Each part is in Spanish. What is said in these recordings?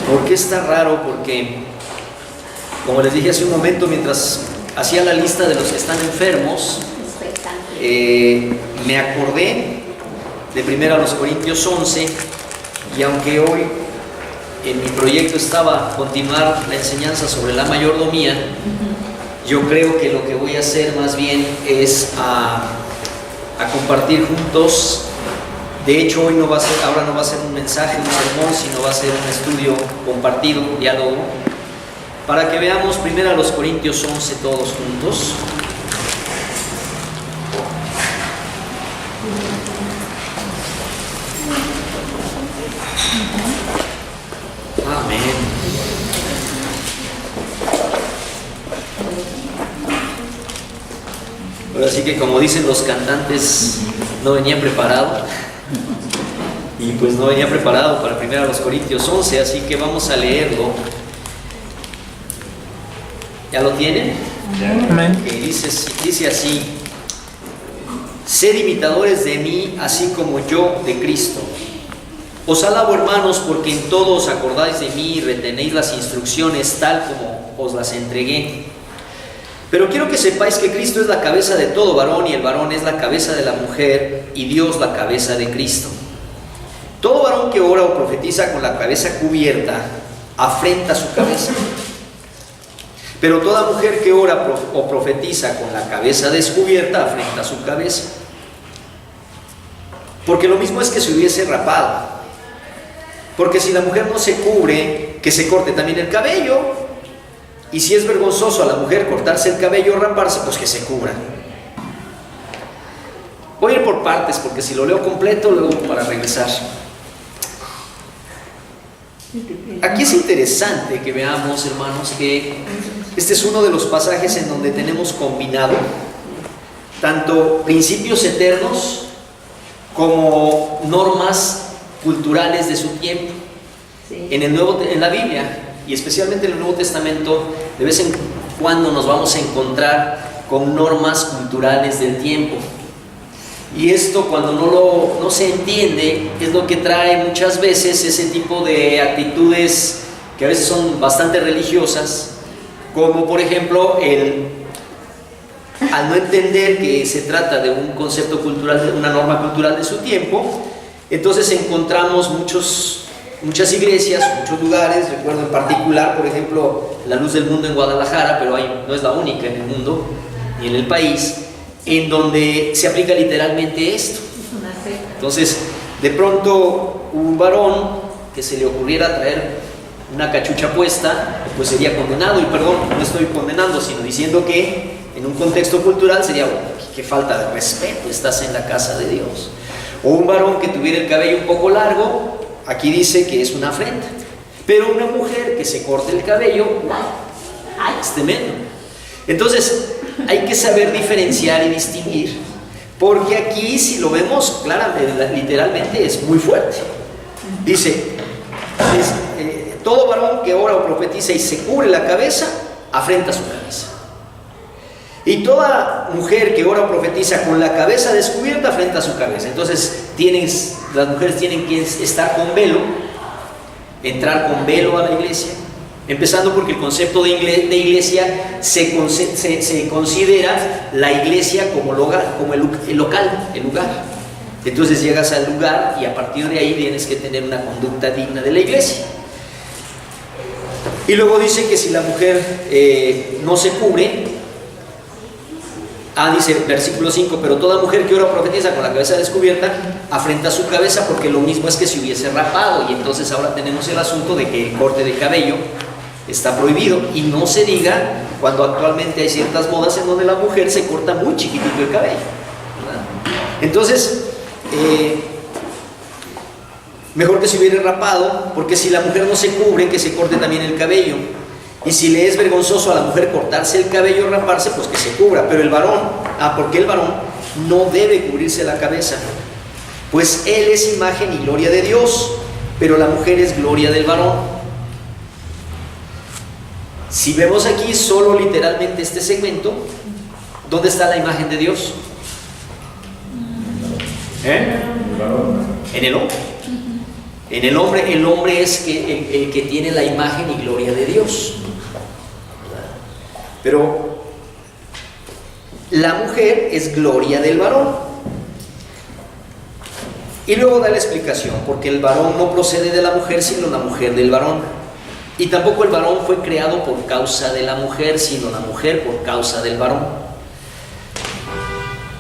¿Por qué está raro? Porque, como les dije hace un momento, mientras hacía la lista de los que están enfermos, me acordé de 1 Corintios 11, y aunque hoy en mi proyecto estaba continuar la enseñanza sobre la mayordomía, yo creo que lo que voy a hacer más bien es a compartir juntos. De hecho, ahora no va a ser un mensaje, un sermón, sino va a ser un estudio compartido, un diálogo, para que veamos 1 Corintios 11 todos juntos. Amén. Ahora sí que, como dicen los cantantes, no venía preparado. Y pues no venía preparado para 1 Corintios 11, así que vamos a leerlo. ¿Ya lo tienen? Amén. Okay, dice así: sed imitadores de mí, así como yo de Cristo. Os alabo, hermanos, porque en todo os acordáis de mí y retenéis las instrucciones tal como os las entregué. Pero quiero que sepáis que Cristo es la cabeza de todo varón, y el varón es la cabeza de la mujer, y Dios la cabeza de Cristo. Todo varón que ora o profetiza con la cabeza cubierta afrenta su cabeza. Pero toda mujer que ora o profetiza con la cabeza descubierta afrenta su cabeza. Porque lo mismo es que se hubiese rapado. Porque si la mujer no se cubre, que se corte también el cabello. Y si es vergonzoso a la mujer cortarse el cabello o raparse, pues que se cubra. Voy a ir por partes, porque si lo leo completo, luego para regresar. Aquí es interesante que veamos, hermanos, que este es uno de los pasajes en donde tenemos combinado tanto principios eternos como normas culturales de su tiempo. Sí. En la Biblia, y especialmente en el Nuevo Testamento, de vez en cuando nos vamos a encontrar con normas culturales del tiempo. Y esto, cuando no se entiende, es lo que trae muchas veces ese tipo de actitudes que a veces son bastante religiosas, como por ejemplo al no entender que se trata de un concepto cultural, de una norma cultural de su tiempo. Entonces encontramos muchas iglesias, muchos lugares. Recuerdo en particular, por ejemplo, la Luz del Mundo en Guadalajara, pero no es la única en el mundo ni en el país, en donde se aplica literalmente esto. Entonces, de pronto, un varón que se le ocurriera traer una cachucha puesta, pues sería condenado. Y perdón, no estoy condenando, sino diciendo que en un contexto cultural sería, bueno, qué falta de respeto, estás en la casa de Dios. O un varón que tuviera el cabello un poco largo, aquí dice que es una afrenta. Pero una mujer que se corte el cabello, es tremendo. Entonces, hay que saber diferenciar y distinguir, porque aquí, si lo vemos claramente, literalmente es muy fuerte. Dice, todo varón que ora o profetiza y se cubre la cabeza, afrenta su cabeza. Y toda mujer que ora o profetiza con la cabeza descubierta, afrenta su cabeza. Entonces, las mujeres tienen que estar con velo, entrar con velo a la iglesia. Empezando porque el concepto de iglesia se considera la iglesia como el lugar. Entonces llegas al lugar y a partir de ahí tienes que tener una conducta digna de la iglesia. Y luego dice que si la mujer no se cubre, dice versículo 5, pero toda mujer que ora o profetiza con la cabeza descubierta afrenta su cabeza, porque lo mismo es que si hubiese rapado. Y entonces ahora tenemos el asunto de que el corte de cabello está prohibido, y no se diga cuando actualmente hay ciertas modas en donde la mujer se corta muy chiquitito el cabello, ¿verdad? Entonces, mejor que se hubiera rapado, porque si la mujer no se cubre, que se corte también el cabello. Y si le es vergonzoso a la mujer cortarse el cabello o raparse, pues que se cubra. Pero el varón, porque el varón no debe cubrirse la cabeza, pues él es imagen y gloria de Dios, pero la mujer es gloria del varón. Si vemos aquí solo literalmente este segmento, ¿dónde está la imagen de Dios? En el hombre. En el hombre es el que tiene la imagen y gloria de Dios, ¿verdad? Pero la mujer es gloria del varón. Y luego da la explicación, porque el varón no procede de la mujer, sino la mujer del varón. Y tampoco el varón fue creado por causa de la mujer, sino la mujer por causa del varón.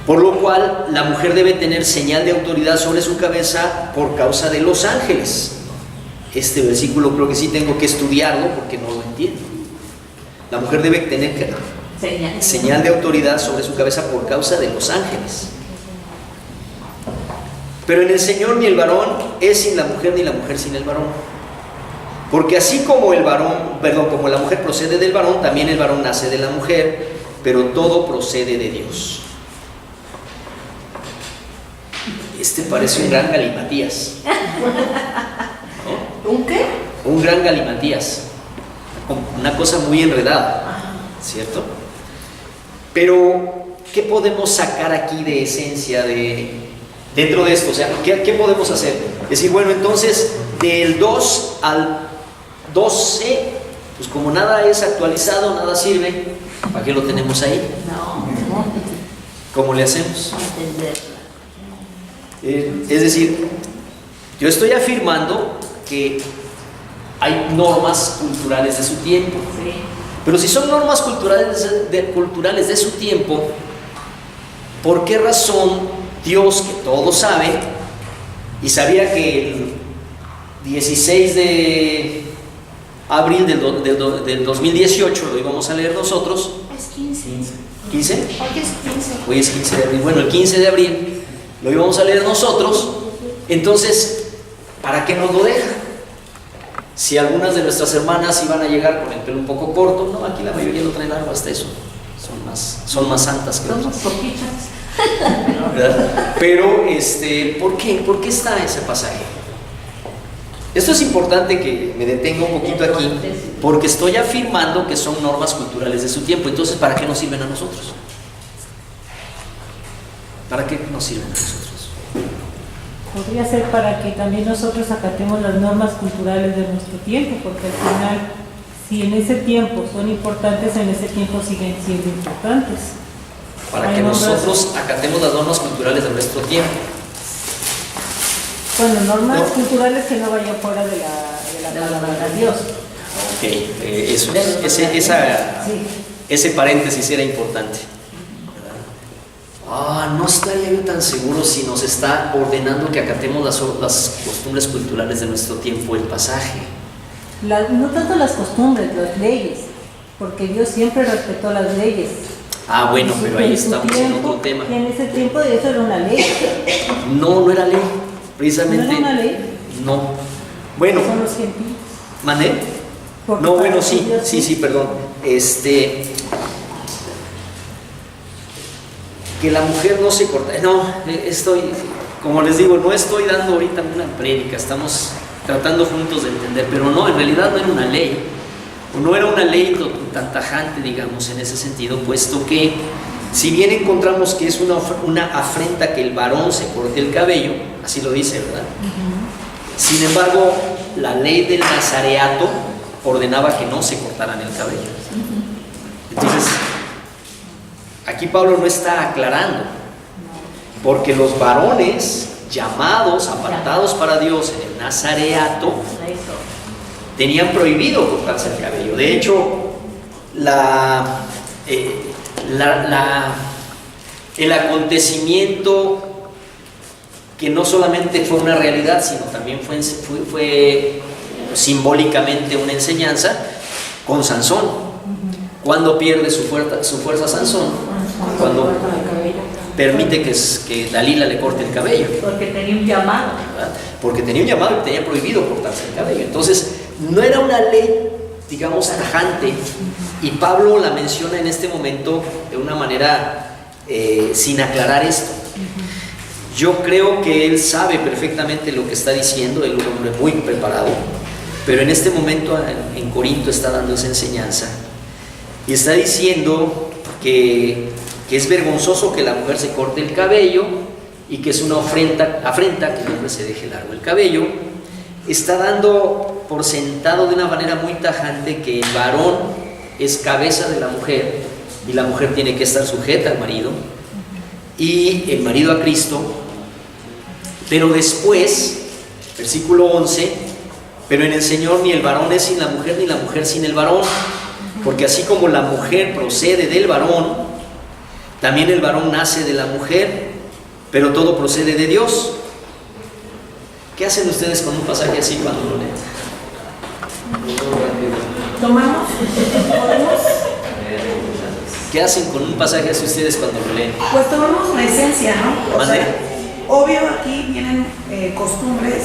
Por lo cual, la mujer debe tener señal de autoridad sobre su cabeza por causa de los ángeles. Este versículo creo que sí tengo que estudiarlo porque no lo entiendo. La mujer debe tener señal de autoridad sobre su cabeza por causa de los ángeles. Pero en el Señor ni el varón es sin la mujer, ni la mujer sin el varón. Porque así como como la mujer procede del varón, también el varón nace de la mujer, pero todo procede de Dios. Este parece un gran galimatías, ¿no? ¿Un qué? Un gran galimatías. Una cosa muy enredada, ¿cierto? Pero, ¿qué podemos sacar aquí de esencia dentro de esto? O sea, ¿qué podemos hacer? Es decir, bueno, entonces, del 2 al 12, pues como nada es actualizado, nada sirve, ¿para qué lo tenemos ahí? No. ¿Cómo le hacemos? Es decir, yo estoy afirmando que hay normas culturales de su tiempo. Sí. Pero si son normas culturales de su tiempo, ¿por qué razón Dios, que todo sabe, y sabía que el 16 de abril del 2018 lo íbamos a leer nosotros? Es 15. ¿15? Hoy es 15. Hoy es 15 de abril. Bueno, el 15 de abril lo íbamos a leer nosotros. Entonces, ¿para qué nos lo deja? Si algunas de nuestras hermanas iban a llegar con el pelo un poco corto, no, aquí la mayoría lo trae largo, hasta eso. Son más santas que Somos nosotros, poquitas. ¿verdad? Pero, ¿por qué? ¿Por qué está ese pasaje? Esto es importante que me detenga un poquito aquí, porque estoy afirmando que son normas culturales de su tiempo. Entonces, ¿para qué nos sirven a nosotros? ¿Para qué nos sirven a nosotros? Podría ser para que también nosotros acatemos las normas culturales de nuestro tiempo, porque al final, si en ese tiempo son importantes, en ese tiempo siguen siendo importantes. Para que nosotros acatemos las normas culturales de nuestro tiempo. Bueno, normas No. culturales que no vayan fuera de la palabra de Dios. Ok, Sí. ese paréntesis era importante. No estaría yo tan seguro si nos está ordenando que acatemos las costumbres culturales de nuestro tiempo el pasaje. No tanto las costumbres, las leyes, porque Dios siempre respetó las leyes. Bueno, pero ahí En su estamos en tiempo, otro tema. Y en ese tiempo eso era una ley. No era ley, precisamente. ¿No era una ley? No. Bueno, Son los gentiles. ¿mandé? Porque No, para bueno, sí, ellos sí, perdón. Que la mujer no se corta. No, como les digo, no estoy dando ahorita una prédica, estamos tratando juntos de entender, pero no, en realidad no era una ley, o no era una ley tan tajante, digamos, en ese sentido, puesto que, si bien encontramos que es una afrenta que el varón se corte el cabello, así lo dice, ¿verdad? Sin embargo, la ley del nazareato ordenaba que no se cortaran el cabello. Entonces, aquí Pablo no está aclarando, porque los varones llamados, apartados para Dios en el nazareato, tenían prohibido cortarse el cabello. De hecho, el acontecimiento que no solamente fue una realidad, sino también fue simbólicamente una enseñanza con Sansón. ¿Cuándo pierde su fuerza Sansón? Cuando permite que Dalila le corte el cabello. Porque tenía un llamado. ¿Verdad? Porque tenía un llamado y tenía prohibido cortarse el cabello. Entonces, no era una ley, digamos, tajante. Y Pablo la menciona en este momento de una manera sin aclarar esto. Yo creo que él sabe perfectamente lo que está diciendo, él es un hombre muy preparado, pero en este momento en Corinto está dando esa enseñanza y está diciendo que es vergonzoso que la mujer se corte el cabello y que es una afrenta que el hombre se deje largo el cabello, está dando por sentado de una manera muy tajante que el varón es cabeza de la mujer y la mujer tiene que estar sujeta al marido y el marido a Cristo. Pero después, versículo 11, pero en el Señor ni el varón es sin la mujer ni la mujer sin el varón, porque así como la mujer procede del varón, también el varón nace de la mujer, pero todo procede de Dios. ¿Qué hacen ustedes con un pasaje así cuando lo leen? Tomamos, podemos, ¿Qué hacen con un pasaje así ustedes cuando lo leen? pues tomamos la esencia, ¿no? O ¿Mande? sea, obvio aquí vienen costumbres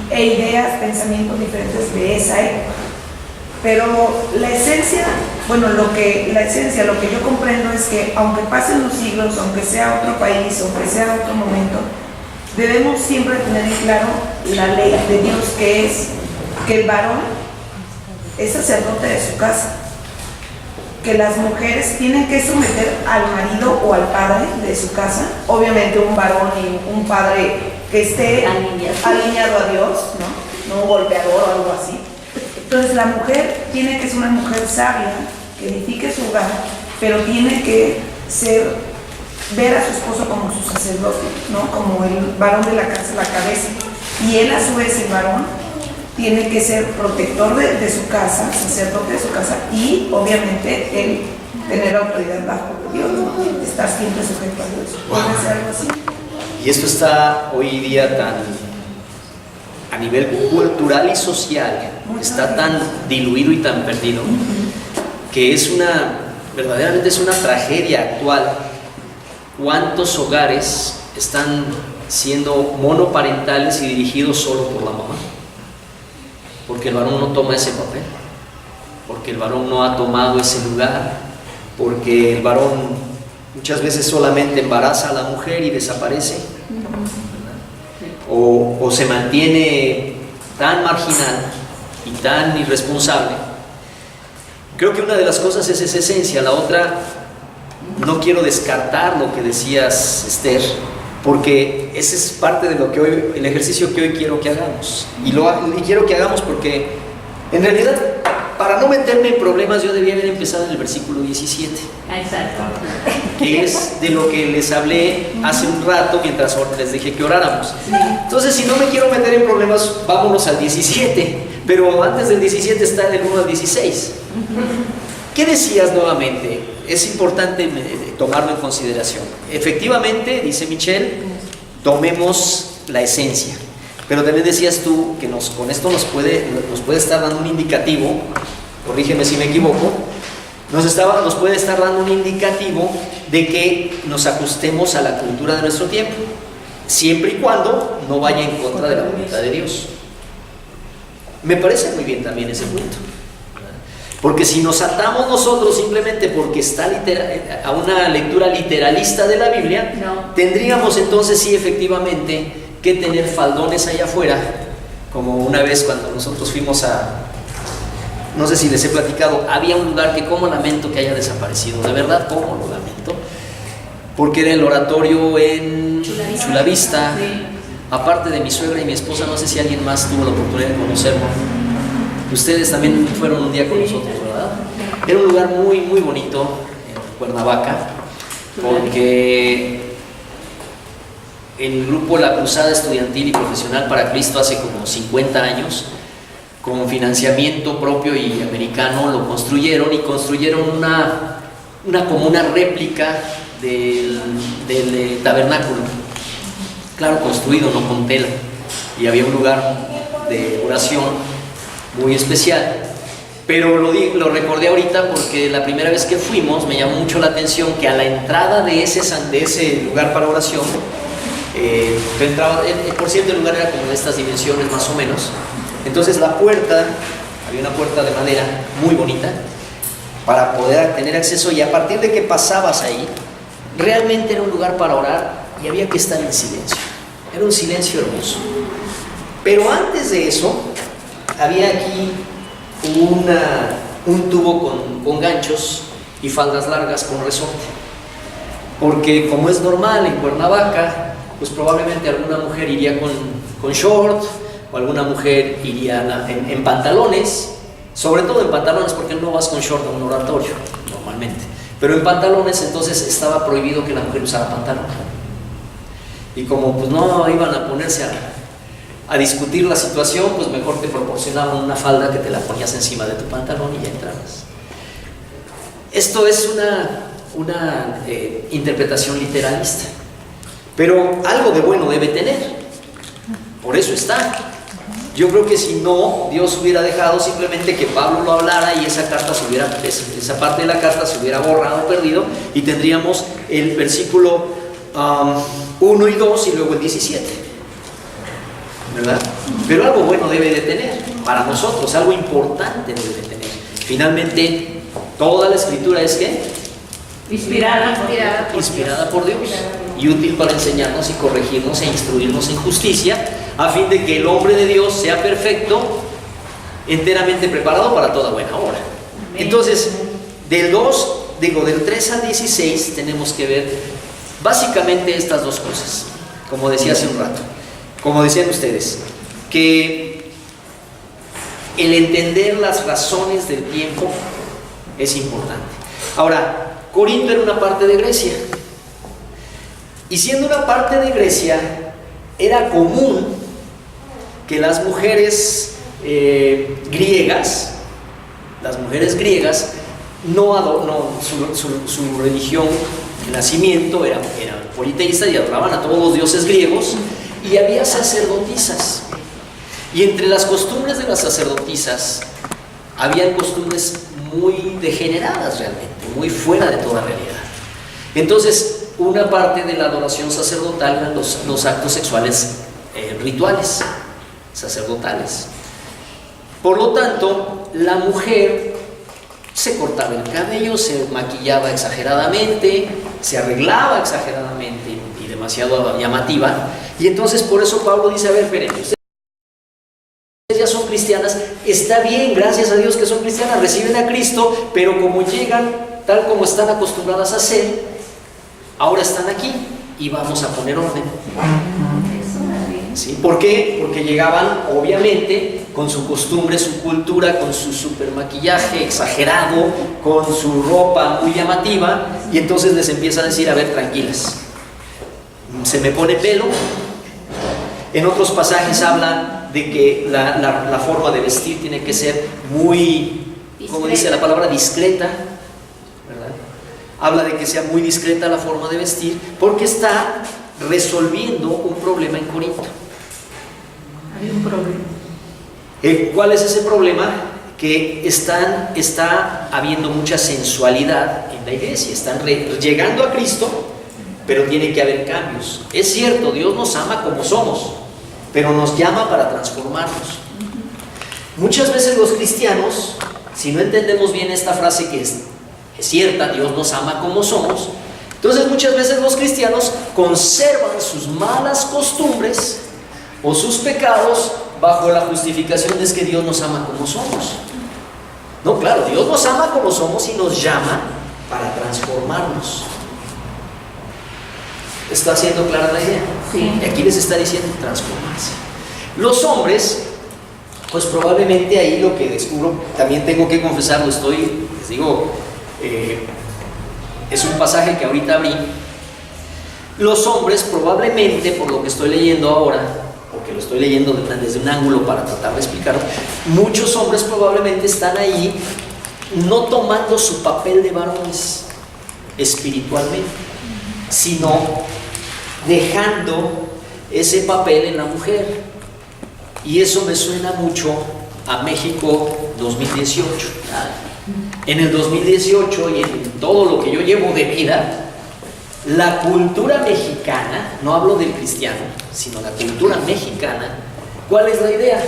e ideas, pensamientos diferentes de esa época. Pero la esencia, bueno, lo que yo comprendo es que aunque pasen los siglos, aunque sea otro país, aunque sea otro momento, debemos siempre tener en claro la ley de Dios, que es que el varón es sacerdote de su casa, que las mujeres tienen que someter al marido o al padre de su casa, obviamente un varón y un padre que esté alineado a Dios, ¿no? No un golpeador o algo así. Entonces la mujer tiene que ser una mujer sabia, que edifique su hogar, pero tiene que ver a su esposo como su sacerdote, ¿no? Como el varón de la casa, la cabeza. Y él a su vez, el varón, tiene que ser protector de su casa, sacerdote de su casa, y obviamente él tener autoridad bajo Dios, ¿no? Estar siempre sujeto a Dios. ¿Puede ser algo así? Y esto está hoy día tan, a nivel cultural y social, está tan diluido y tan perdido, que verdaderamente es una tragedia actual. ¿Cuántos hogares están siendo monoparentales y dirigidos solo por la mamá? Porque el varón no toma ese papel, porque el varón no ha tomado ese lugar, porque el varón muchas veces solamente embaraza a la mujer y desaparece, o se mantiene tan marginal y tan irresponsable. Creo que una de las cosas es esa esencia. La otra, no quiero descartar lo que decías, Esther, porque ese es parte de lo que hoy, el ejercicio que hoy quiero que hagamos. Y quiero que hagamos porque, en realidad, para no meterme en problemas, yo debía haber empezado en el versículo 17. Exacto. Que es de lo que les hablé hace un rato mientras les dije que oráramos. Entonces, si no me quiero meter en problemas, vámonos al 17. Pero antes del 17 está del 1 al 16. ¿Qué decías nuevamente? Es importante tomarlo en consideración. Efectivamente, dice Michelle, tomemos la esencia. Pero también decías tú que con esto nos puede estar dando un indicativo, corrígeme si me equivoco, nos puede estar dando un indicativo de que nos ajustemos a la cultura de nuestro tiempo, siempre y cuando no vaya en contra de la voluntad de Dios. Me parece muy bien también ese punto. Porque si nos atamos nosotros simplemente porque está a una lectura literalista de la Biblia, No. tendríamos entonces sí efectivamente que tener faldones allá afuera, como una vez cuando nosotros fuimos no sé si les he platicado, había un lugar que como lamento que haya desaparecido, de verdad como lo lamento, porque era el oratorio en Chulavista. Sí. Aparte de mi suegra y mi esposa, no sé si alguien más tuvo la oportunidad de conocerlo. Ustedes también fueron un día con nosotros, ¿verdad? Era un lugar muy, muy bonito en Cuernavaca, porque el grupo La Cruzada Estudiantil y Profesional para Cristo hace como 50 años, con financiamiento propio y americano, lo construyeron como una réplica del tabernáculo. Claro, construido, no con tela. Y había un lugar de oración muy especial. Pero lo recordé ahorita porque la primera vez que fuimos me llamó mucho la atención que a la entrada de ese lugar para oración, por cierto, el lugar era como de estas dimensiones más o menos. Entonces había una puerta de madera muy bonita para poder tener acceso, y a partir de que pasabas ahí, realmente era un lugar para orar y había que estar en silencio. Era un silencio hermoso. Pero antes de eso, había aquí un tubo con ganchos y faldas largas con resorte. Porque como es normal en Cuernavaca, pues probablemente alguna mujer iría con short, o alguna mujer iría en pantalones, sobre todo en pantalones, porque no vas con short a un oratorio normalmente, pero en pantalones. Entonces estaba prohibido que la mujer usara pantalón, y como pues no iban a ponerse a discutir la situación, pues mejor te proporcionaban una falda que te la ponías encima de tu pantalón y ya entrabas. Esto es una interpretación literalista, pero algo de bueno debe tener, por eso está. Yo creo que si no, Dios hubiera dejado simplemente que Pablo lo hablara y esa parte de la carta se hubiera borrado, perdido, y tendríamos el versículo 1 y 2 y luego el 17, ¿verdad? Pero algo bueno debe de tener para nosotros, algo importante debe de tener. Finalmente, toda la escritura es ¿qué? Inspirada Por Dios y útil para enseñarnos y corregirnos e instruirnos en justicia, a fin de que el hombre de Dios sea perfecto, enteramente preparado para toda buena obra. Entonces, del 3 al 16 tenemos que ver básicamente estas dos cosas, como decía hace un rato, como decían ustedes, que el entender las razones del tiempo es importante. Ahora, Corinto era una parte de Grecia, y siendo una parte de Grecia, era común que las mujeres griegas, su religión de nacimiento era politeísta y adoraban a todos los dioses griegos, y había sacerdotisas. Y entre las costumbres de las sacerdotisas habían costumbres muy degeneradas realmente, muy fuera de toda realidad. Entonces, una parte de la adoración sacerdotal eran los actos sexuales rituales sacerdotales. Por lo tanto, la mujer se cortaba el cabello, se maquillaba exageradamente, se arreglaba exageradamente y demasiado llamativa. Y entonces por eso Pablo dice, a ver, esperen, ustedes ya son cristianas, está bien, gracias a Dios que son cristianas, reciben a Cristo, pero como llegan tal como están acostumbradas a ser, ahora están aquí y vamos a poner orden. ¿Sí? ¿Por qué? Porque llegaban obviamente con su costumbre, su cultura, con su super maquillaje exagerado, con su ropa muy llamativa, y entonces les empieza a decir, a ver, tranquilas, se me pone pelo. En otros pasajes habla de que la forma de vestir tiene que ser muy, como dice la palabra, discreta, ¿verdad? Habla de que sea muy discreta la forma de vestir, porque está resolviendo un problema en Corinto. Hay un problema. ¿Cuál es ese problema? Que está habiendo mucha sensualidad en la iglesia, están llegando a Cristo, pero tiene que haber cambios. Es cierto, Dios nos ama como somos, pero nos llama para transformarnos. Muchas veces los cristianos, si no entendemos bien esta frase que es cierta, Dios nos ama como somos, entonces muchas veces los cristianos conservan sus malas costumbres o sus pecados bajo la justificación de que Dios nos ama como somos. No, claro, Dios nos ama como somos y nos llama para transformarnos. ¿Está siendo clara la idea? Sí. Y aquí les está diciendo transformarse. Los hombres, pues probablemente ahí lo que descubro, también tengo que confesarlo, les digo, es un pasaje que ahorita abrí. Los hombres probablemente, por lo que estoy leyendo ahora, porque lo estoy leyendo desde un ángulo para tratar de explicarlo, muchos hombres probablemente están ahí no tomando su papel de varones espiritualmente, sino dejando ese papel en la mujer. Y eso me suena mucho a México 2018. En el 2018 y en todo lo que yo llevo de vida, la cultura mexicana, no hablo del cristiano, sino la cultura mexicana, ¿cuál es la idea?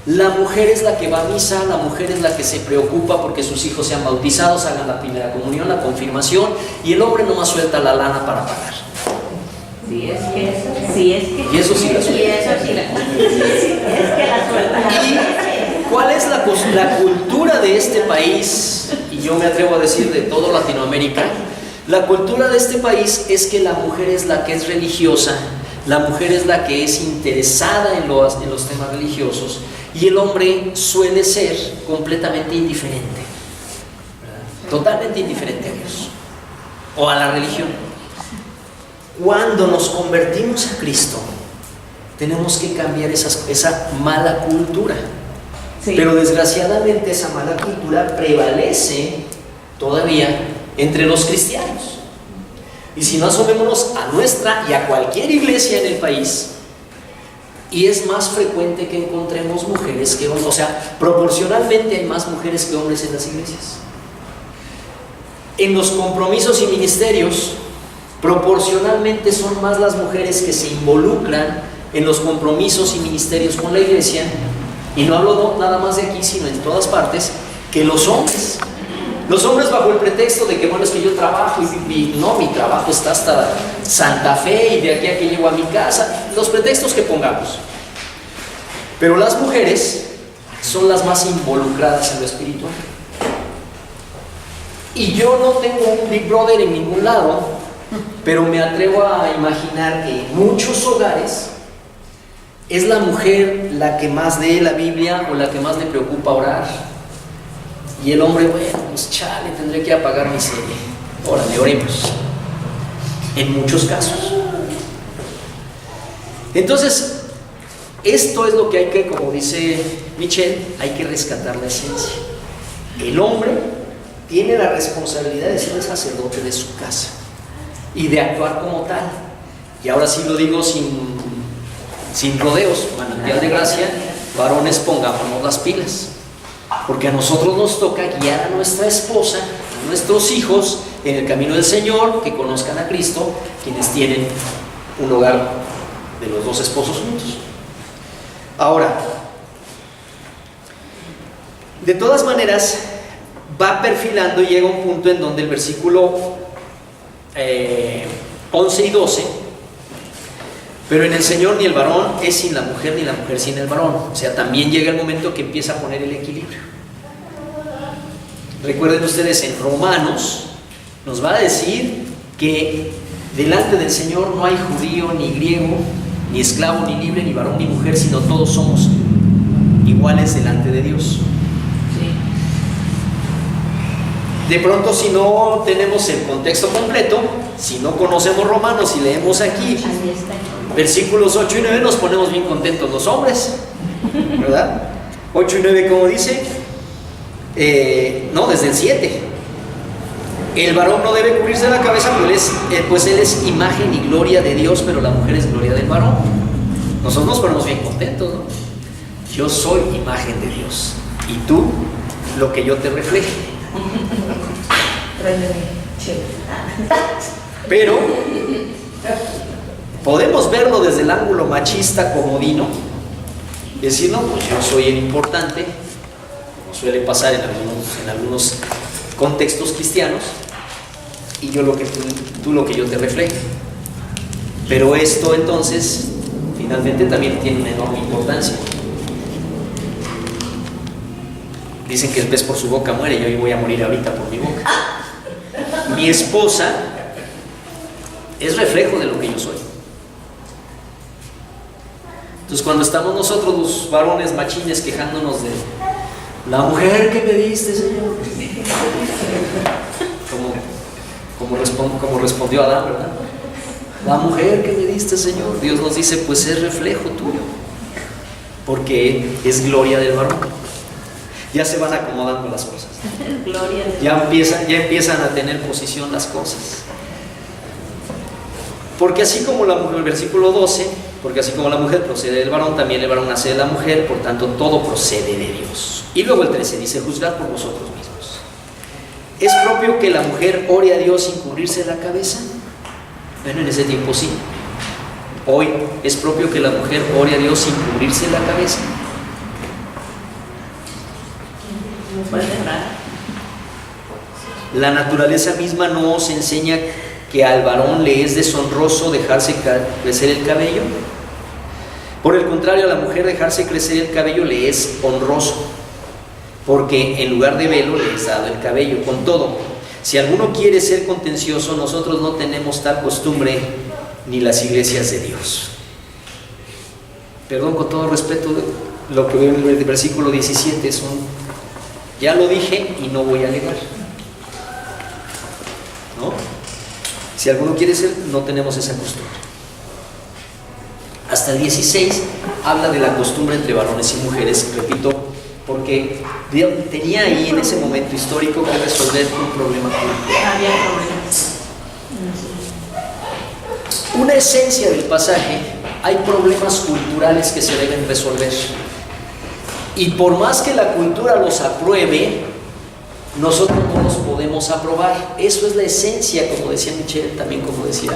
La mujer es la que va a misa, la mujer es la que se preocupa porque sus hijos sean bautizados, hagan la primera comunión, la confirmación, y el hombre nomás suelta la lana para pagar. Sí, es que. Y eso sí la suelta. Y eso sí es que la suelta. ¿Y cuál es la cultura de este país? Y yo me atrevo a decir de todo Latinoamérica. La cultura de este país es que la mujer es la que es religiosa, la mujer es la que es interesada en los temas religiosos y el hombre suele ser completamente indiferente, ¿verdad? Totalmente indiferente a Dios o a la religión. Cuando nos convertimos a Cristo, tenemos que cambiar esa mala cultura. Sí. Pero desgraciadamente esa mala cultura prevalece todavía entre los cristianos. Y si no, asomémonos a nuestra y a cualquier iglesia en el país, y es más frecuente que encontremos mujeres que hombres. O sea, proporcionalmente hay más mujeres que hombres en las iglesias. En los compromisos y ministerios, proporcionalmente son más las mujeres que se involucran en los compromisos y ministerios con la iglesia, y no hablo nada más de aquí, sino en todas partes, que los hombres. Los hombres bajo el pretexto de que, bueno, es que yo trabajo y no, mi trabajo está hasta Santa Fe y de aquí a que llego a mi casa, los pretextos que pongamos. Pero las mujeres son las más involucradas en lo espiritual. Y yo no tengo un Big Brother en ningún lado, pero me atrevo a imaginar que en muchos hogares es la mujer la que más lee la Biblia o la que más le preocupa orar. Y el hombre, bueno, pues chale, tendré que apagar mi serie. Órale, oremos. En muchos casos. Entonces, esto es lo que hay que, como dice Michelle, hay que rescatar la esencia. El hombre tiene la responsabilidad de ser el sacerdote de su casa y de actuar como tal. Y ahora sí lo digo sin rodeos, manantial de gracia, varones, pongámonos las pilas. Porque a nosotros nos toca guiar a nuestra esposa, a nuestros hijos en el camino del Señor, que conozcan a Cristo, quienes tienen un hogar de los dos esposos juntos. Ahora, de todas maneras, va perfilando y llega un punto en donde el versículo 11 y 12, pero en el Señor ni el varón es sin la mujer, ni la mujer sin el varón. O sea, también llega el momento que empieza a poner el equilibrio. Recuerden ustedes, en Romanos nos va a decir que delante del Señor no hay judío, ni griego, ni esclavo, ni libre, ni varón, ni mujer, sino todos somos iguales delante de Dios. De pronto, si no tenemos el contexto completo, si no conocemos Romanos y leemos aquí versículos 8 y 9, nos ponemos bien contentos los hombres, ¿verdad? 8 y 9, como dice, no, desde el 7. El varón no debe cubrirse la cabeza, pues él es imagen y gloria de Dios, pero la mujer es gloria del varón. Nosotros nos ponemos bien contentos, ¿no? Yo soy imagen de Dios y tú lo que yo te refleje. Pero podemos verlo desde el ángulo machista comodino, decir, no, pues yo soy el importante, como suele pasar en algunos contextos cristianos, y yo lo que tú lo que yo te refleje. Pero esto entonces finalmente también tiene una enorme importancia. Dicen que el pez por su boca muere, yo voy a morir ahorita por mi boca. Mi esposa es reflejo de lo que yo soy. Entonces, cuando estamos nosotros los varones machines quejándonos de la mujer que me diste, Señor, como respondió Adán, ¿verdad? La mujer que me diste, Señor, Dios nos dice, pues es reflejo tuyo, porque es gloria del varón. Ya se van acomodando las cosas. Ya empiezan a tener posición las cosas. Porque así como la mujer, el versículo 12, porque así como la mujer procede del varón, también el varón nace de la mujer, por tanto todo procede de Dios. Y luego el 13 dice, juzgad por vosotros mismos. ¿Es propio que la mujer ore a Dios sin cubrirse la cabeza? Bueno, en ese tiempo sí. Hoy es propio que la mujer ore a Dios sin cubrirse la cabeza. La naturaleza misma no os enseña que al varón le es deshonroso dejarse crecer el cabello. Por el contrario, a la mujer dejarse crecer el cabello le es honroso, porque en lugar de velo le es dado el cabello. Con todo, si alguno quiere ser contencioso, nosotros no tenemos tal costumbre ni las iglesias de Dios. perdón, con todo respeto, lo que veo en el versículo 17 es ya lo dije y no voy a negar, ¿no? Si alguno quiere ser, no tenemos esa costumbre. Hasta el 16 habla de la costumbre entre varones y mujeres, repito, porque tenía ahí en ese momento histórico que resolver un problema cultural. Había problemas. Una esencia del pasaje: hay problemas culturales que se deben resolver. Y por más que la cultura los apruebe, nosotros no los podemos aprobar. Eso es la esencia, como decía Michelle, también como decía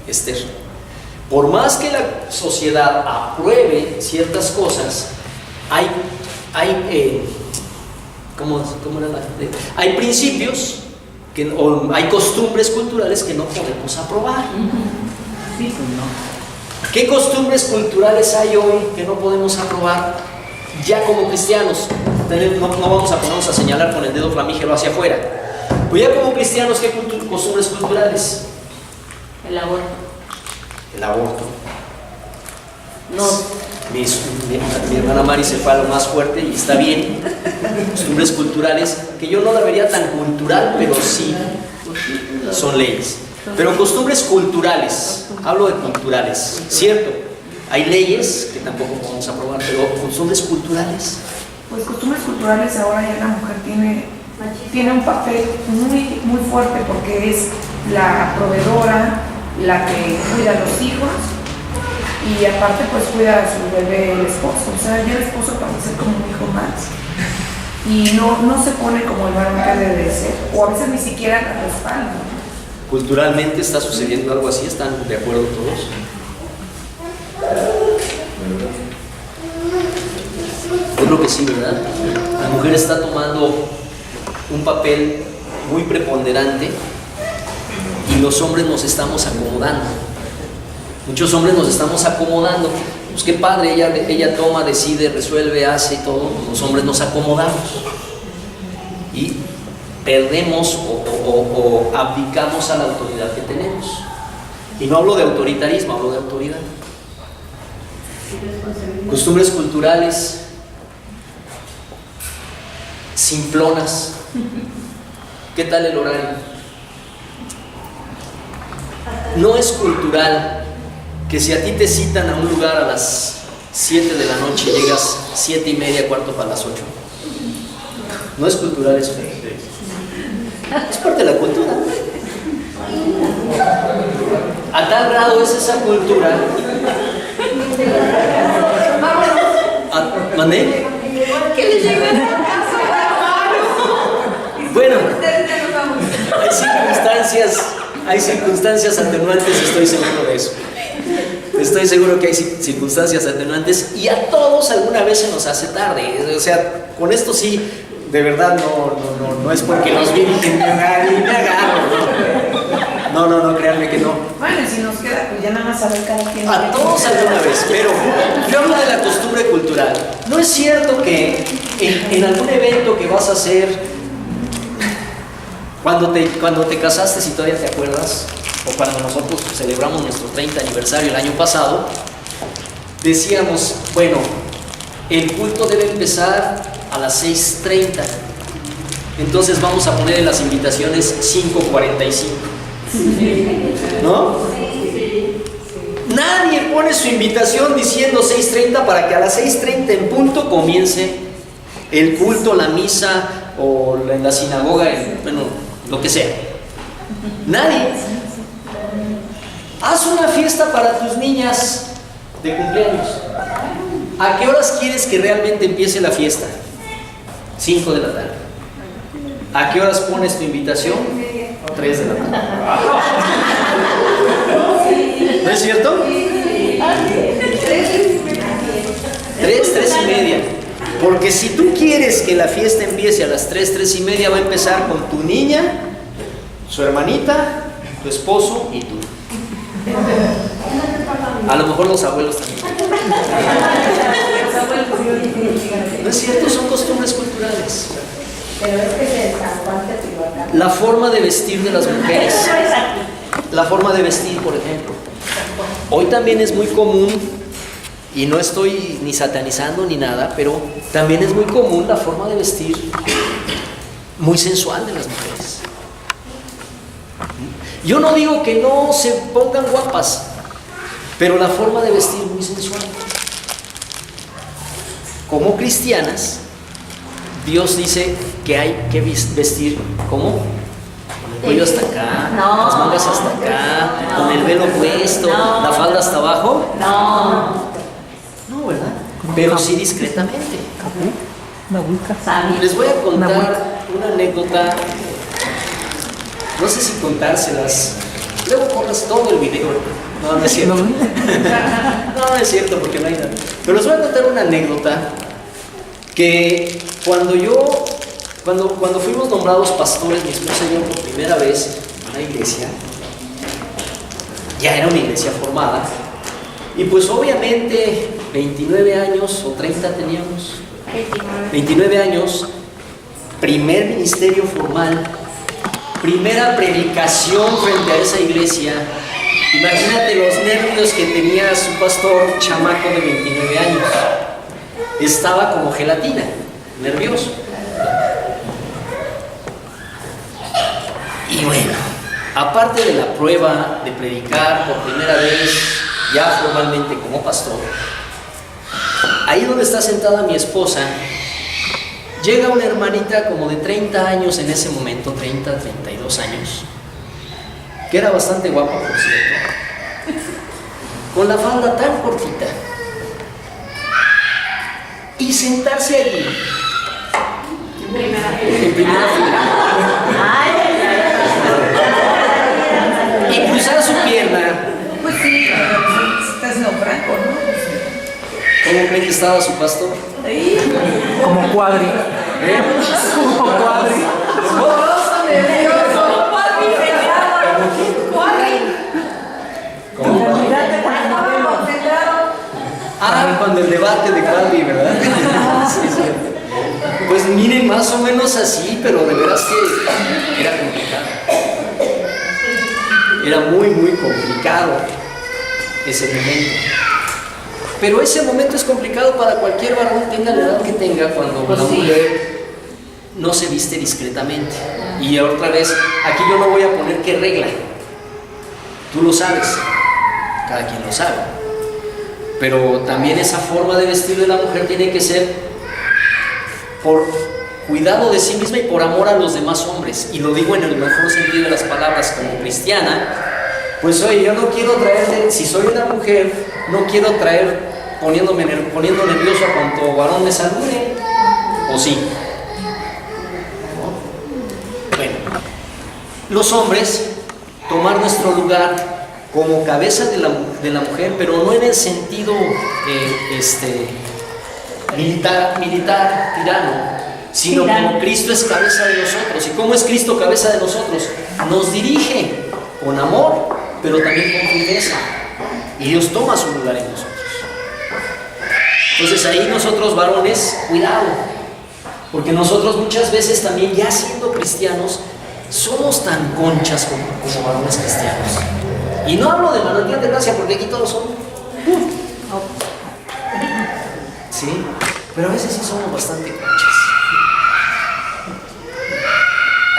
Esther. Por más que la sociedad apruebe ciertas cosas, hay principios o hay costumbres culturales que no podemos aprobar. Sí, pues no. ¿Qué costumbres culturales hay hoy que no podemos aprobar ya como cristianos? No vamos a ponernos a señalar con el dedo flamígero hacia afuera. Pues ya como cristianos, ¿qué costumbres culturales? El aborto. El aborto. No. Mi hermana Mari se fue a lo más fuerte y está bien. Costumbres culturales que yo no la vería tan cultural, pero sí son leyes. Pero costumbres culturales, hablo de culturales, cierto, hay leyes que tampoco podemos aprobar, pero costumbres culturales. Pues costumbres culturales, ahora ya la mujer tiene un papel muy, muy fuerte, porque es la proveedora, la que cuida a los hijos, y aparte pues cuida a su bebé, el esposo. O sea, ya el esposo parece ser como un hijo más, y no se pone como el varón que debe de ser, o a veces ni siquiera la respalda. Culturalmente está sucediendo algo así, ¿están de acuerdo todos? Yo creo que sí, ¿verdad? La mujer está tomando un papel muy preponderante y los hombres nos estamos acomodando. Muchos hombres nos estamos acomodando. Pues qué padre, ella toma, decide, resuelve, hace y todo. Los hombres nos acomodamos y perdemos o abdicamos a la autoridad que tenemos. Y no hablo de autoritarismo, hablo de autoridad. Costumbres culturales simplonas. ¿Qué tal el horario? No es cultural que si a ti te citan a un lugar a las 7 de la noche, llegas 7:30, cuarto para las 8. No es cultural eso. Es parte de la cultura. A tal grado es esa cultura. ¿Mandé? Bueno, hay circunstancias atenuantes, estoy seguro de eso. Estoy seguro que hay circunstancias atenuantes y a todos alguna vez se nos hace tarde. O sea, con esto sí, de verdad no es porque los vi y dije, me agarro. No, créanme que no. Bueno, si nos queda, pues ya nada más saber cada quien. A todos alguna vez, pero yo hablo de la costumbre cultural. ¿No es cierto que en algún evento que vas a hacer, cuando te casaste, si todavía te acuerdas, o cuando nosotros celebramos nuestro 30 aniversario el año pasado, decíamos, bueno, el culto debe empezar a las 6:30, entonces vamos a poner en las invitaciones 5:45, ¿no? Nadie pone su invitación diciendo 6:30 para que a las 6:30 en punto comience el culto, la misa o en la sinagoga, bueno, lo que sea. Nadie. Haz una fiesta para tus niñas de cumpleaños. ¿A qué horas quieres que realmente empiece la fiesta? 5 de la tarde. ¿A qué horas pones tu invitación? 3 de la tarde. ¿No es cierto? 3:30. Porque si tú quieres que la fiesta empiece a las 3:30, va a empezar con tu niña, su hermanita, tu esposo y tú. A lo mejor los abuelos también. No es cierto, son costumbres culturales. La forma de vestir de las mujeres. La forma de vestir, por ejemplo. Hoy también es muy común Y no estoy ni satanizando ni nada, pero también es muy común la forma de vestir muy sensual de las mujeres. Yo no digo que no se pongan guapas, pero la forma de vestir muy sensual. Como cristianas, Dios dice que hay que vestir como con el cuello hasta acá, No. las mangas hasta acá, No. con el velo puesto, No. la falda hasta abajo. No. No, ¿verdad? Pero sí discretamente. Una wicca. Sabia. Les voy a Una contar una anécdota. No sé si contárselas. Luego corres todo el video. No, no es cierto. No, no es cierto porque no hay nada. Pero les voy a contar una anécdota que cuando fuimos nombrados pastores, mi esposa y yo por primera vez en una iglesia, ya era una iglesia formada, y pues obviamente 29 años o 30 teníamos, 29 años, primer ministerio formal, primera predicación frente a esa iglesia. Imagínate los nervios que tenía su pastor chamaco de 29 años. Estaba como gelatina, nervioso. Y bueno, aparte de la prueba de predicar por primera vez, ya formalmente como pastor, ahí donde está sentada mi esposa, llega una hermanita como de 30 años en ese momento, 30, 32 años, que era bastante guapa, por cierto, con la falda tan cortita, y sentarse allí, en primera fila, y cruzar su pierna. Pues sí, estás no franco, ¿no? ¿Cómo creen que estaba su pastor? Como cuadri. Como cuadri. Ah, cuando el debate de Calvi, ¿verdad? Sí, sí. Pues miren, más o menos así, pero de veras que era complicado. Era muy, muy complicado ese momento. Pero ese momento es complicado para cualquier varón, tenga la edad que tenga, cuando Pues la sí. mujer no se viste discretamente. Y otra vez, aquí yo no voy a poner qué regla. Tú lo sabes, cada quien lo sabe. Pero también esa forma de vestir de la mujer tiene que ser por cuidado de sí misma y por amor a los demás hombres. Y lo digo en el mejor sentido de las palabras, como cristiana. Pues oye, yo no quiero traerte, si soy una mujer, no quiero traer poniendo nervioso a cuanto varón me salude. ¿O sí? ¿No? Bueno, los hombres, tomar nuestro lugar como cabeza de la mujer, pero no en el sentido militar, tirano, sino como Cristo es cabeza de nosotros. ¿Y cómo es Cristo cabeza de nosotros? Nos dirige con amor, pero también con firmeza. Y Dios toma su lugar en nosotros. Entonces ahí nosotros varones, cuidado, porque nosotros muchas veces también, ya siendo cristianos, somos tan conchas como varones cristianos. Y no hablo de manantial de gracia, porque aquí todos son. Sí, pero a veces sí somos bastante conchas.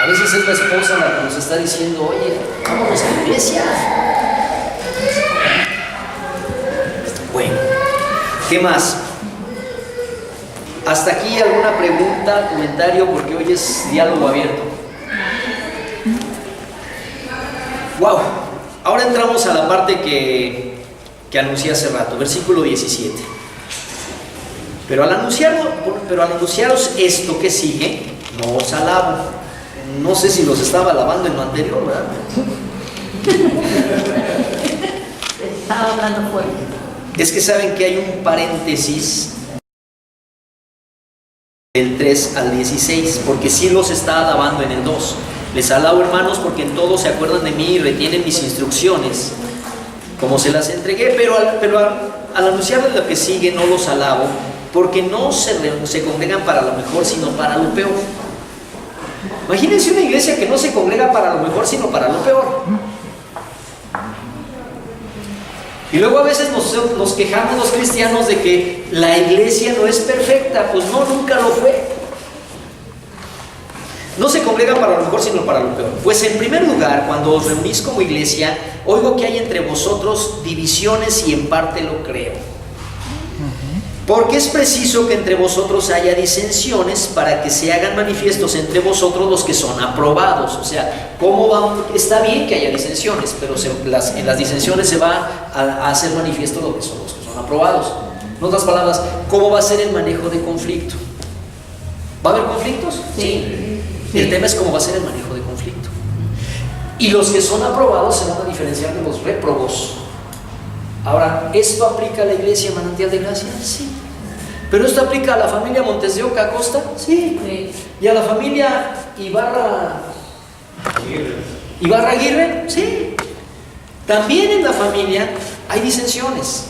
A veces es la esposa la que nos está diciendo, oye, vámonos a la iglesia. Bueno, ¿qué más? Hasta aquí alguna pregunta, comentario, porque hoy es diálogo abierto. Wow, ahora entramos a la parte que anuncié hace rato, versículo 17. Pero al anunciaros esto que sigue, no os alabo. No sé si los estaba alabando en lo anterior, ¿verdad? Estaba hablando fuerte. Es que saben que hay un paréntesis del 3 al 16, porque sí los está alabando en el 2. Les alabo, hermanos, porque en todo se acuerdan de mí y retienen mis instrucciones, como se las entregué, pero al anunciarles lo que sigue, no los alabo, porque no se congregan para lo mejor, sino para lo peor. Imagínense una iglesia que no se congrega para lo mejor, sino para lo peor. Y luego a veces nos quejamos los cristianos de que la iglesia no es perfecta. Pues no, nunca lo fue. No se congregan para lo mejor, sino para lo peor. Pues en primer lugar, cuando os reunís como iglesia, oigo que hay entre vosotros divisiones y en parte lo creo. Porque es preciso que entre vosotros haya disensiones para que se hagan manifiestos entre vosotros los que son aprobados. O sea, ¿cómo va? Está bien que haya disensiones, pero en las disensiones se va a hacer manifiesto lo que son los que son aprobados. En otras palabras, ¿cómo va a ser el manejo de conflicto? ¿Va a haber conflictos? Sí. El tema es cómo va a ser el manejo de conflicto. Y los que son aprobados se van a diferenciar de los réprobos. Ahora, ¿esto aplica a la iglesia Manantial de Gracia? Sí. ¿Pero esto aplica a la familia Montes de Oca Acosta? Sí. ¿Y a la familia Ibarra Aguirre? Sí. También en la familia hay disensiones.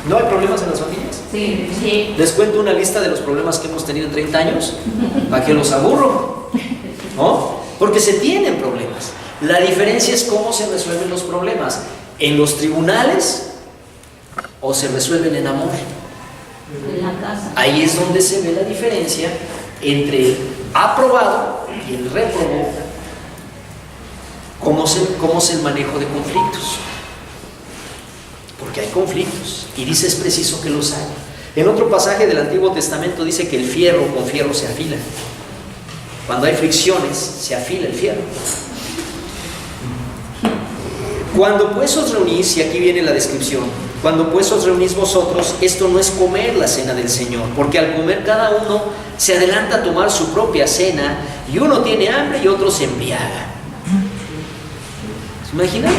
¿No hay problemas en las familias? Sí, sí. Les cuento una lista de los problemas que hemos tenido en 30 años. ¿Para qué los aburro? ¿No? Porque se tienen problemas. La diferencia es cómo se resuelven los problemas. ¿En los tribunales o se resuelven en amor? En la casa. Ahí es donde se ve la diferencia entre el aprobado y el réprobo. ¿Cómo es el manejo de conflictos? Porque hay conflictos y dice es preciso que los haya. En otro pasaje del Antiguo Testamento dice que el fierro con fierro se afila. Cuando hay fricciones se afila el fierro. Cuando pues os reunís, y aquí viene la descripción, cuando pues os reunís vosotros, esto no es comer la cena del Señor, porque al comer cada uno se adelanta a tomar su propia cena, y uno tiene hambre y otro se embriaga. ¿Se imaginan?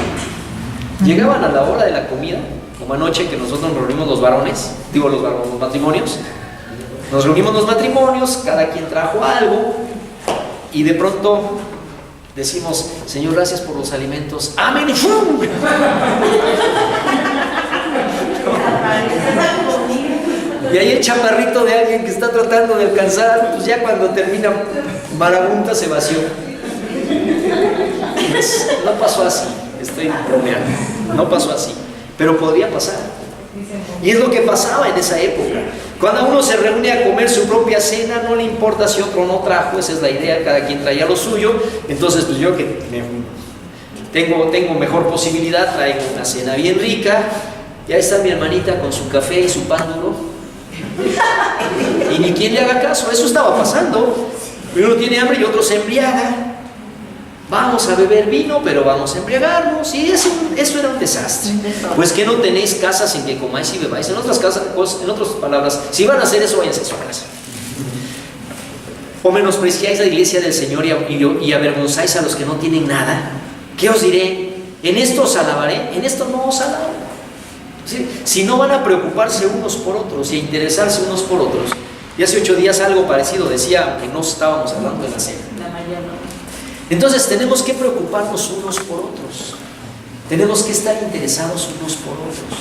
Llegaban a la hora de la comida, como anoche que nosotros nos reunimos los varones, los matrimonios, nos reunimos los matrimonios, cada quien trajo algo, y de pronto decimos, Señor, gracias por los alimentos. ¡Amén! Y ¡fum! Y ahí el chaparrito de alguien que está tratando de alcanzar, pues ya cuando termina marabunta se vació. No pasó así, estoy bromeando, no pasó así, pero podría pasar. Y es lo que pasaba en esa época. Cuando uno se reúne a comer su propia cena, no le importa si otro no trajo, esa es la idea, cada quien traía lo suyo. Entonces, pues yo que tengo mejor posibilidad, traigo una cena bien rica. Y ahí está mi hermanita con su café y su pan duro. Y ni quien le haga caso, eso estaba pasando. Uno tiene hambre y otro se embriaga. Vamos a beber vino, pero vamos a embriagarnos. Y eso era un desastre. Pues que no tenéis casa sin que comáis y bebáis. En otras palabras, si van a hacer eso, váyanse a su casa. O menospreciáis la iglesia del Señor y avergonzáis a los que no tienen nada. ¿Qué os diré? En esto os alabaré, en esto no os alabo. ¿Sí? Si no van a preocuparse unos por otros y a interesarse unos por otros. Y hace 8 días algo parecido decía que no estábamos hablando de la cena. Entonces tenemos que preocuparnos unos por otros. Tenemos que estar interesados unos por otros.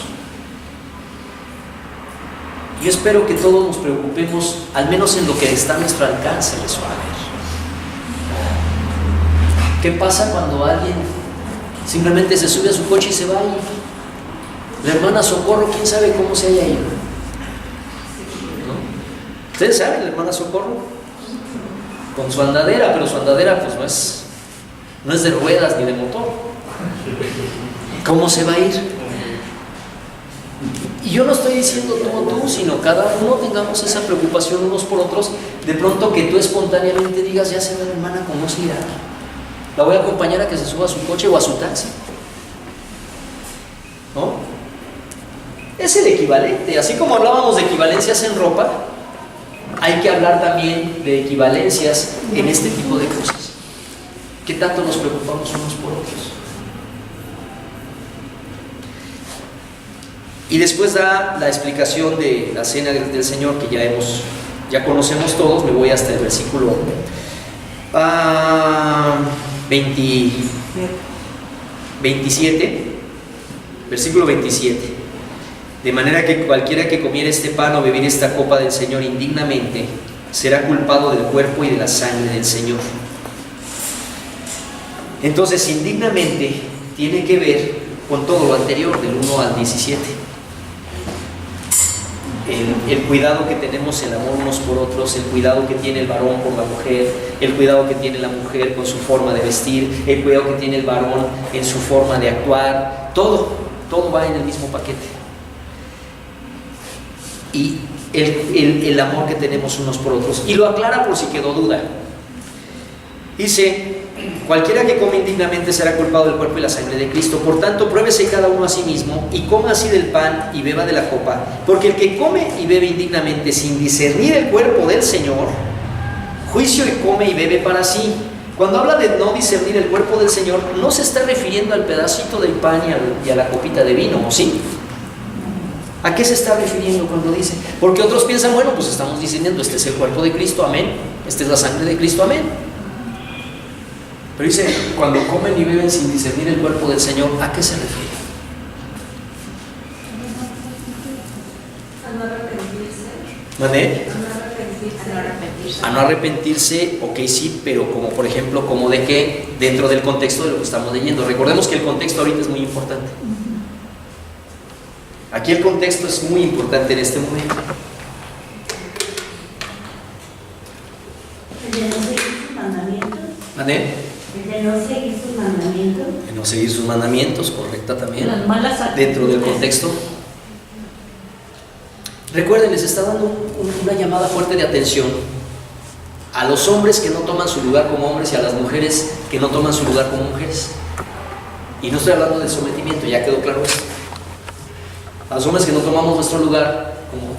Yo espero que todos nos preocupemos, al menos en lo que está a nuestro alcance resolver. ¿Qué pasa cuando alguien simplemente se sube a su coche y se va? Y la hermana Socorro, quién sabe cómo se haya ido. ¿No? ¿Ustedes saben la hermana Socorro? Con su andadera, pero su andadera pues no es de ruedas ni de motor. ¿Cómo se va a ir? Y yo no estoy diciendo tú, sino cada uno tengamos esa preocupación unos por otros. De pronto que tú espontáneamente digas, ya sé la hermana cómo se irá. La voy a acompañar a que se suba a su coche o a su taxi. ¿No? Es el equivalente. Así como hablábamos de equivalencias en ropa, hay que hablar también de equivalencias en este tipo de cosas. ¿Qué tanto nos preocupamos unos por otros? Y después da la explicación de la cena del Señor que ya conocemos todos. Me voy hasta el versículo 27. Versículo 27. De manera que cualquiera que comiere este pan o bebiere esta copa del Señor indignamente será culpado del cuerpo y de la sangre del Señor. Entonces, indignamente tiene que ver con todo lo anterior, del 1 al 17. El cuidado que tenemos, el amor unos por otros, el cuidado que tiene el varón por la mujer, el cuidado que tiene la mujer con su forma de vestir, el cuidado que tiene el varón en su forma de actuar, todo va en el mismo paquete. Y el amor que tenemos unos por otros. Y lo aclara por si quedó duda. Dice: cualquiera que come indignamente será culpado del cuerpo y la sangre de Cristo. Por tanto, pruébese cada uno a sí mismo y coma así del pan y beba de la copa. Porque el que come y bebe indignamente sin discernir el cuerpo del Señor, juicio y come y bebe para sí. Cuando habla de no discernir el cuerpo del Señor, no se está refiriendo al pedacito del pan y a la copita de vino, ¿o sí? ¿A qué se está refiriendo cuando dice? Porque otros piensan, bueno, pues estamos discerniendo, este es el cuerpo de Cristo, amén. Esta es la sangre de Cristo, amén. Pero dice, cuando comen y beben sin discernir el cuerpo del Señor, ¿a qué se refiere? A no arrepentirse. ¿Mané? A no arrepentirse. A no arrepentirse, ok, sí, pero como por ejemplo, como de qué, dentro del contexto de lo que estamos leyendo. Recordemos que el contexto ahorita es muy importante. Aquí el contexto es muy importante en este momento. El de no seguir sus mandamientos. ¿Mané? El de no seguir sus mandamientos. De no seguir sus mandamientos, correcta también. Las malas actitudes. Dentro del contexto. Recuerden, les está dando una llamada fuerte de atención a los hombres que no toman su lugar como hombres y a las mujeres que no toman su lugar como mujeres. Y no estoy hablando del sometimiento, ya quedó claro eso. A los hombres que no tomamos nuestro lugar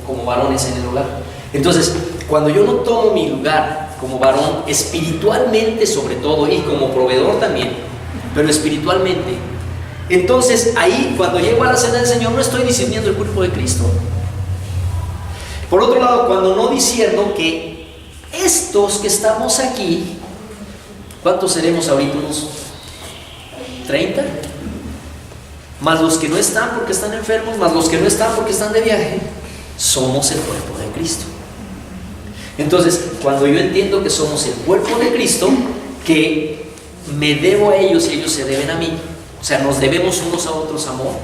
como varones en el hogar. Entonces, cuando yo no tomo mi lugar como varón, espiritualmente sobre todo, y como proveedor también, pero espiritualmente, entonces ahí cuando llego a la cena del Señor no estoy discerniendo el cuerpo de Cristo. Por otro lado, cuando no discierno que estos que estamos aquí, ¿cuántos seremos ahorita? ¿Unos 30? Más los que no están porque están enfermos, más los que no están porque están de viaje, somos el cuerpo de Cristo. Entonces, cuando yo entiendo que somos el cuerpo de Cristo, que me debo a ellos y ellos se deben a mí, o sea, nos debemos unos a otros amor,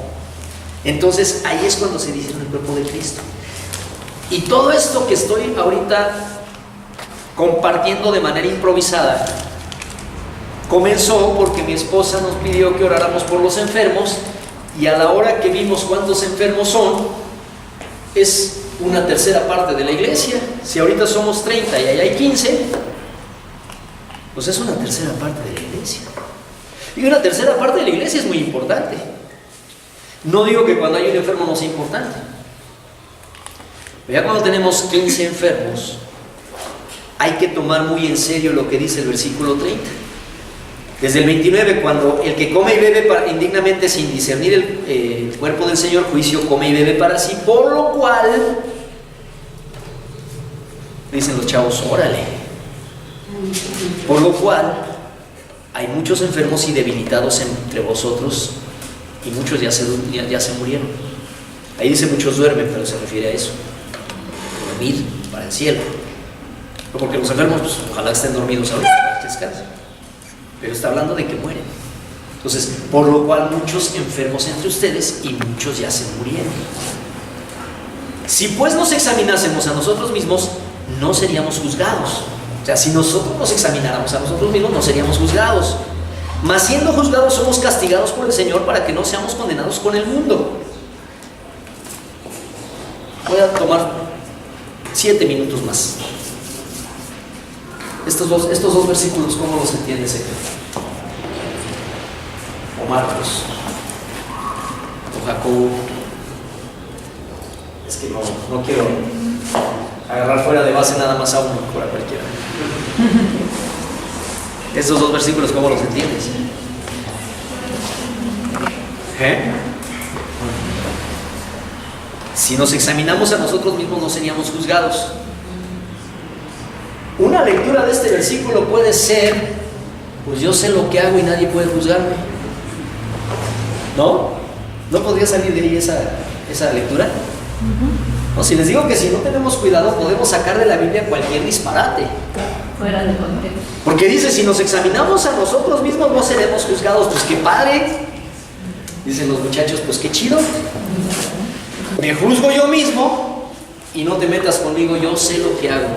entonces ahí es cuando se dice el cuerpo de Cristo. Y todo esto que estoy ahorita compartiendo de manera improvisada comenzó porque mi esposa nos pidió que oráramos por los enfermos, y a la hora que vimos cuántos enfermos son, es una tercera parte de la iglesia. Si ahorita somos 30 y ahí hay 15, pues es una tercera parte de la iglesia. Y una tercera parte de la iglesia es muy importante. No digo que cuando hay un enfermo no sea importante, pero ya cuando tenemos 15 enfermos, hay que tomar muy en serio lo que dice el versículo 30. Desde el 29, cuando el que come y bebe indignamente sin discernir el cuerpo del Señor, juicio come y bebe para sí, por lo cual, dicen los chavos, órale, por lo cual hay muchos enfermos y debilitados entre vosotros, y muchos ya se murieron. Ahí dice muchos duermen, pero se refiere a eso, dormir para el cielo. No porque los enfermos, pues, ojalá estén dormidos ahorita para que descansen. Pero está hablando de que mueren. Entonces, por lo cual muchos enfermos entre ustedes y muchos ya se murieron. Si pues nos examinásemos a nosotros mismos, no seríamos juzgados. O sea, si nosotros nos examináramos a nosotros mismos, no seríamos juzgados. Mas siendo juzgados, somos castigados por el Señor para que no seamos condenados con el mundo. Voy a tomar 7 minutos más. Estos dos versículos, ¿cómo los entiendes, o Marcos, o Jacobo? Es que no quiero agarrar fuera de base nada más a uno, por a cualquiera. Estos dos versículos, ¿cómo los entiendes? Si nos examinamos a nosotros mismos, no seríamos juzgados. Una lectura de este versículo puede ser, pues yo sé lo que hago y nadie puede juzgarme. ¿No? ¿No podría salir de ahí esa lectura? No, si les digo que si no tenemos cuidado podemos sacar de la Biblia cualquier disparate. Fuera de contexto. Porque dice, si nos examinamos a nosotros mismos no seremos juzgados. Pues qué padre. Dicen los muchachos, pues qué chido. Me juzgo yo mismo y no te metas conmigo, yo sé lo que hago.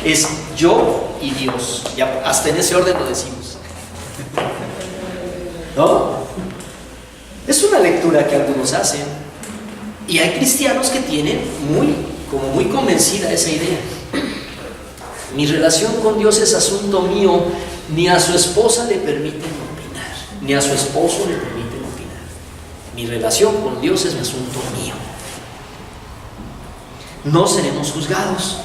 Es yo y Dios. Ya hasta en ese orden lo decimos. ¿No? Es una lectura que algunos hacen. Y hay cristianos que tienen muy convencida esa idea. Mi relación con Dios es asunto mío, ni a su esposa le permiten opinar, ni a su esposo le permiten opinar. Mi relación con Dios es mi asunto mío. No seremos juzgados.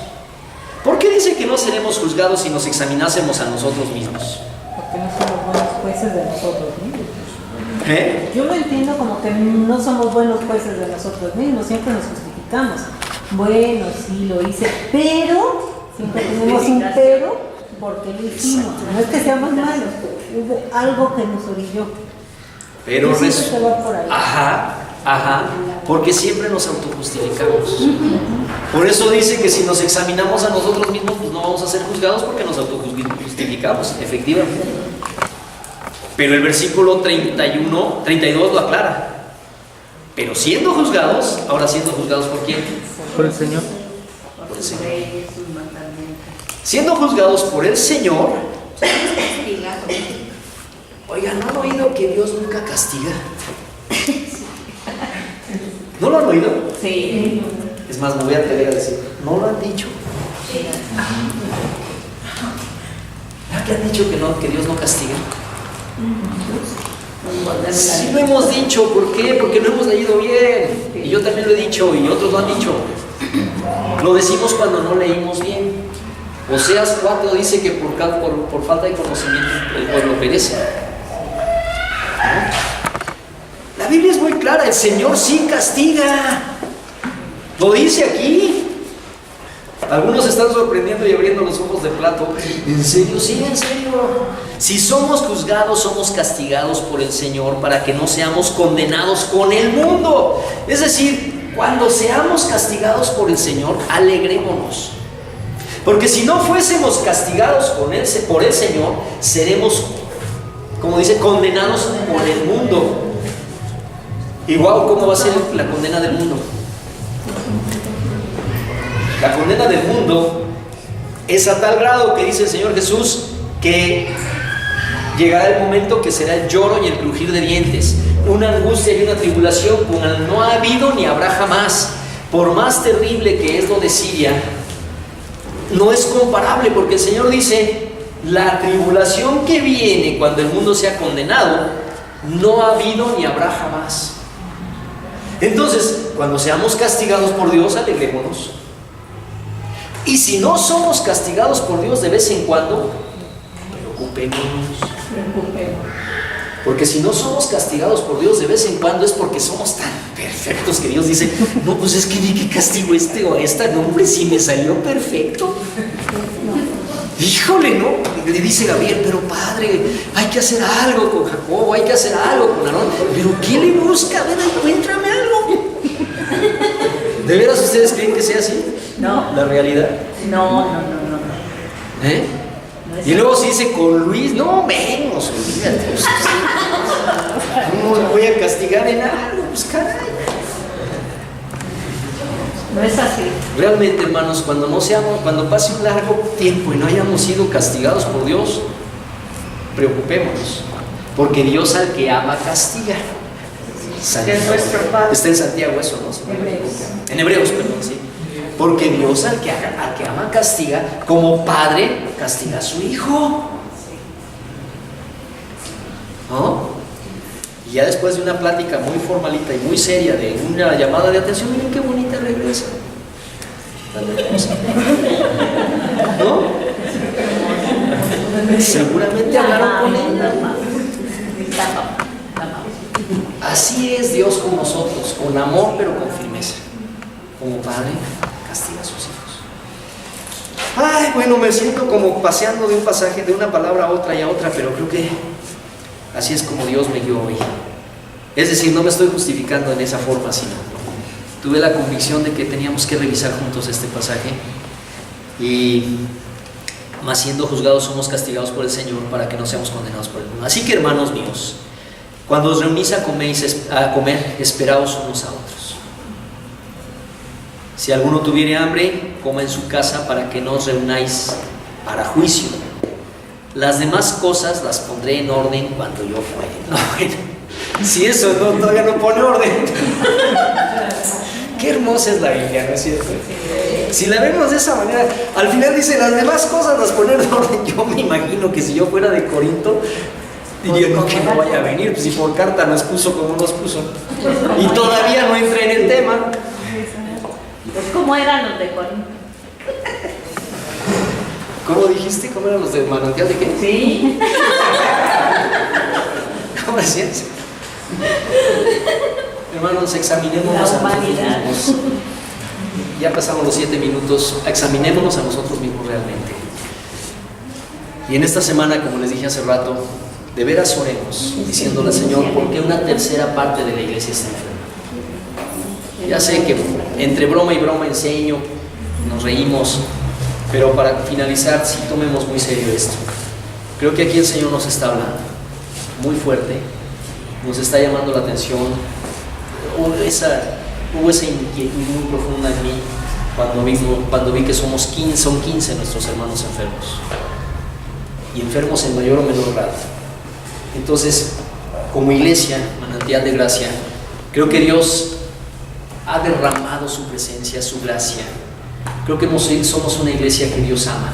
¿Por qué dice que no seremos juzgados si nos examinásemos a nosotros mismos? Porque no somos buenos jueces de nosotros mismos. Yo lo entiendo como que no somos buenos jueces de nosotros mismos, siempre nos justificamos. Bueno, sí, lo hice, pero siempre tenemos un pero porque lo hicimos. No es que seamos malos, hubo algo que nos orilló. Pero siempre va por ahí. Ajá, porque siempre nos autojustificamos. Por eso dice que si nos examinamos a nosotros mismos, pues no vamos a ser juzgados porque nos autojustificamos, efectivamente. Pero el versículo 32 lo aclara. Pero siendo juzgados, ahora siendo juzgados ¿por quién? Por el Señor. Por el Señor. Siendo juzgados por el Señor. Oigan, ¿no han oído que Dios nunca castiga? ¿No lo han oído? Sí. Es más, me voy a atrever a decir, ¿no lo han dicho? ¿Ya que han dicho que Dios no castiga? Sí lo hemos dicho, ¿por qué? Porque lo hemos leído bien. Y yo también lo he dicho y otros lo han dicho. Lo decimos cuando no leímos bien. Oseas 4 dice que por falta de conocimiento el pueblo perece. La Biblia es muy clara, el Señor sí castiga. Lo dice aquí. Algunos se están sorprendiendo y abriendo los ojos de plato. ¿En serio? Sí, en serio. Si somos juzgados, somos castigados por el Señor para que no seamos condenados con el mundo. Es decir, cuando seamos castigados por el Señor, alegrémonos. Porque si no fuésemos castigados por el Señor, seremos, como dice, condenados por el mundo. Igual, ¿cómo va a ser la condena del mundo? La condena del mundo es a tal grado que dice el Señor Jesús que llegará el momento que será el lloro y el crujir de dientes, una angustia y una tribulación como no ha habido ni habrá jamás. Por más terrible que es lo de Siria, no es comparable, porque el Señor dice, la tribulación que viene cuando el mundo sea condenado, no ha habido ni habrá jamás. Entonces, cuando seamos castigados por Dios, alegrémonos. Y si no somos castigados por Dios de vez en cuando, preocupémonos. Porque si no somos castigados por Dios de vez en cuando es porque somos tan perfectos que Dios dice, no, pues es que ni que castigo este o esta, no, hombre, si me salió perfecto. Híjole, ¿no? Le dice Gabriel, pero padre, hay que hacer algo con Jacobo, hay que hacer algo con Aarón. ¿Pero qué le busca? A ver, encuéntrame algo. ¿De veras ustedes creen que sea así? No. ¿La realidad? No. ¿Eh? Y luego se dice con Luis, no menos, olvídate. ¿Cómo lo voy a castigar en algo? Pues caray. No es así. Realmente, hermanos, cuando pase un largo tiempo y no hayamos sido castigados por Dios, preocupémonos, porque Dios al que ama castiga. Es nuestro Padre. Está en Santiago eso, ¿no? Hebreos. En Hebreos, perdón, sí. Porque Dios al que ama castiga, como padre castiga a su hijo. ¿No? Y ya después de una plática muy formalita y muy seria, de una llamada de atención, miren qué bonita regresa. ¿No? Seguramente hablaron con ella. Así es Dios con nosotros, con amor pero con firmeza. Como padre castiga a sus hijos. Ay, bueno, me siento como paseando de un pasaje, de una palabra a otra y a otra, pero creo que así es como Dios me guió hoy. Es decir, no me estoy justificando en esa forma, sino tuve la convicción de que teníamos que revisar juntos este pasaje. Y más siendo juzgados somos castigados por el Señor para que no seamos condenados por el mundo. Así que, hermanos míos, Cuando os reunís a comer, esperaos unos a otros. Si alguno tuviere hambre, coma en su casa, para que no os reunáis para juicio. Las demás cosas las pondré en orden cuando yo fuere. No, bueno, si eso todavía no pone orden. Qué hermosa es la Biblia, ¿no es cierto? Si la vemos de esa manera, al final dice, las demás cosas las poner en orden. Yo me imagino que si yo fuera de Corinto, diría, no, que no vaya a venir, pues si por carta nos puso como nos puso. Y todavía no entré en el tema. Pues, ¿cómo eran los de Corinto? ¿Cómo dijiste? ¿Cómo eran los de manantial de qué? Sí. ¿Cómo decías? Hermanos, examinémonos La a nosotros humanidad. mismos. Ya pasamos los 7 minutos. Examinémonos a nosotros mismos realmente. Y en esta semana, como les dije hace rato, de veras oremos, diciéndole al Señor, ¿por qué una tercera parte de la iglesia está enferma? Ya sé que entre broma y broma enseño, nos reímos, pero para finalizar, sí tomemos muy serio esto. Creo que aquí el Señor nos está hablando muy fuerte, nos está llamando la atención. Hubo esa inquietud muy profunda en mí cuando vi que son 15 nuestros hermanos enfermos, y enfermos en mayor o menor grado. Entonces, como iglesia, manantial de gracia, creo que Dios ha derramado su presencia, su gracia. Creo que somos una iglesia que Dios ama.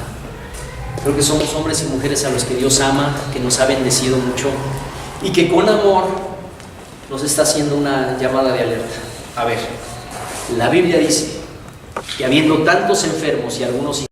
Creo que somos hombres y mujeres a los que Dios ama, que nos ha bendecido mucho y que con amor nos está haciendo una llamada de alerta. A ver, la Biblia dice que habiendo tantos enfermos y algunos